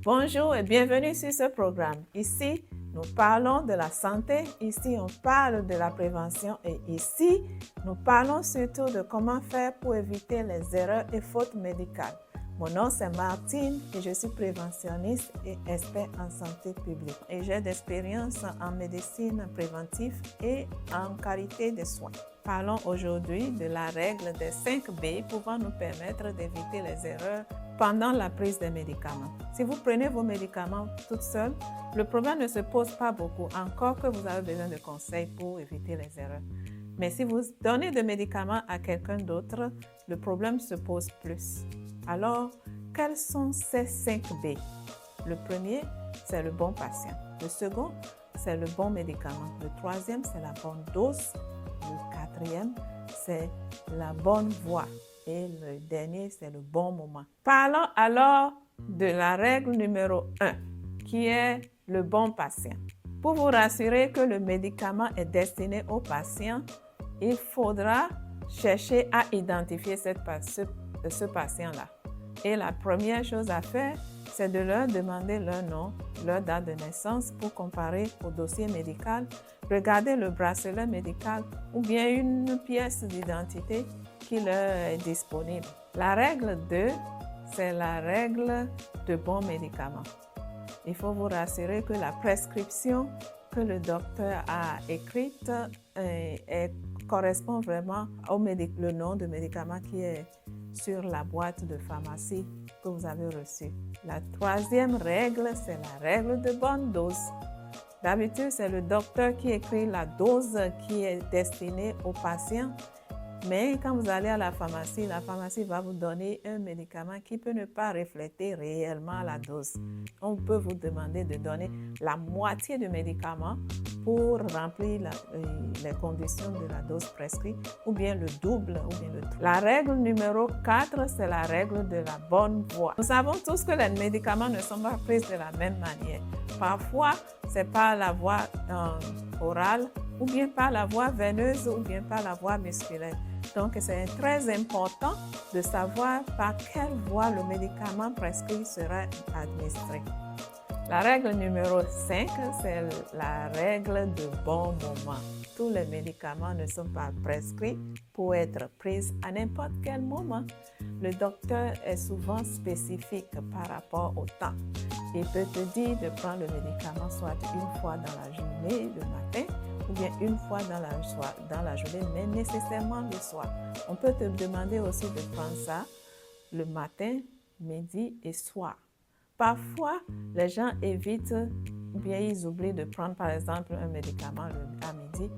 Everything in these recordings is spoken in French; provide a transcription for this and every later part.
Bonjour et bienvenue sur ce programme. Ici, nous parlons de la santé, ici on parle de la prévention et ici, nous parlons surtout de comment faire pour éviter les erreurs et fautes médicales. Mon nom c'est Martine et je suis préventionniste et expert en santé publique et j'ai d'expérience en médecine préventive et en qualité de soins. Parlons aujourd'hui de la règle des 5 B pouvant nous permettre d'éviter les erreurs pendant la prise des médicaments. Si vous prenez vos médicaments toute seule, le problème ne se pose pas beaucoup, encore que vous avez besoin de conseils pour éviter les erreurs. Mais si vous donnez des médicaments à quelqu'un d'autre, le problème se pose plus. Alors, quels sont ces 5 B? Le premier, c'est le bon patient. Le second, c'est le bon médicament. Le troisième, c'est la bonne dose. Le quatrième, c'est la bonne voie. Et le dernier, c'est le bon moment. Parlons alors de la règle numéro 1, qui est le bon patient. Pour vous rassurer que le médicament est destiné au patient, il faudra chercher à identifier ce patient-là. Et la première chose à faire, c'est de leur demander leur nom, leur date de naissance pour comparer au dossier médical, regarder le bracelet médical ou bien une pièce d'identité qui leur est disponible. La règle 2, c'est la règle de bons médicaments. Il faut vous rassurer que la prescription que le docteur a écrite correspond vraiment au le nom de médicament qui est sur la boîte de pharmacie que vous avez reçue. La troisième règle, c'est la règle de bonne dose. D'habitude, c'est le docteur qui écrit la dose qui est destinée au patient. Mais quand vous allez à la pharmacie va vous donner un médicament qui peut ne pas refléter réellement la dose. On peut vous demander de donner la moitié du médicament pour remplir les conditions de la dose prescrite, ou bien le double, ou bien le triple. La règle numéro 4, c'est la règle de la bonne voie. Nous savons tous que les médicaments ne sont pas pris de la même manière. Parfois, c'est par la voie orale, ou bien par la voie veineuse, ou bien par la voie musculaire. Donc, c'est très important de savoir par quelle voie le médicament prescrit sera administré. La règle numéro 5, c'est la règle de bon moment. Tous les médicaments ne sont pas prescrits pour être pris à n'importe quel moment. Le docteur est souvent spécifique par rapport au temps. Il peut te dire de prendre le médicament soit une fois dans la journée, le matin, ou bien une fois dans la journée, mais nécessairement le soir. On peut te demander aussi de prendre ça le matin, midi et soir. Parfois, les gens évitent ou bien ils oublient de prendre par exemple un médicament à midi.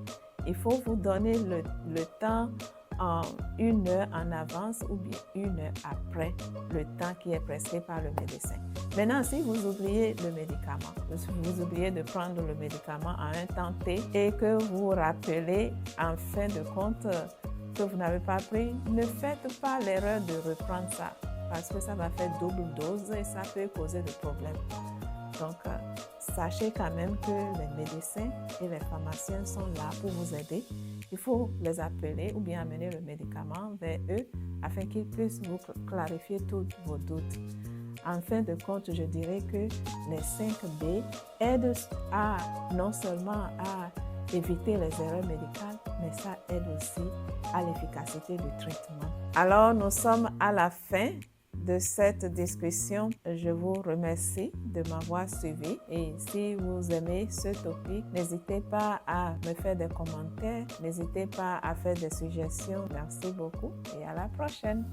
Il faut vous donner le temps en 1 heure en avance ou bien 1 heure après le temps qui est prescrit par le médecin. Maintenant, si vous oubliez le médicament, vous oubliez de prendre le médicament à un temps T et que vous vous rappelez en fin de compte que vous n'avez pas pris, ne faites pas l'erreur de reprendre ça parce que ça va faire double dose et ça peut causer des problèmes. Donc, sachez quand même que les médecins et les pharmaciens sont là pour vous aider. Il faut les appeler ou bien amener le médicament vers eux afin qu'ils puissent vous clarifier tous vos doutes. En fin de compte, je dirais que les 5 B aident non seulement à éviter les erreurs médicales, mais ça aide aussi à l'efficacité du traitement. Alors, nous sommes à la fin de cette discussion. Je vous remercie de m'avoir suivi et si vous aimez ce topic, n'hésitez pas à me faire des commentaires, n'hésitez pas à faire des suggestions. Merci beaucoup et à la prochaine.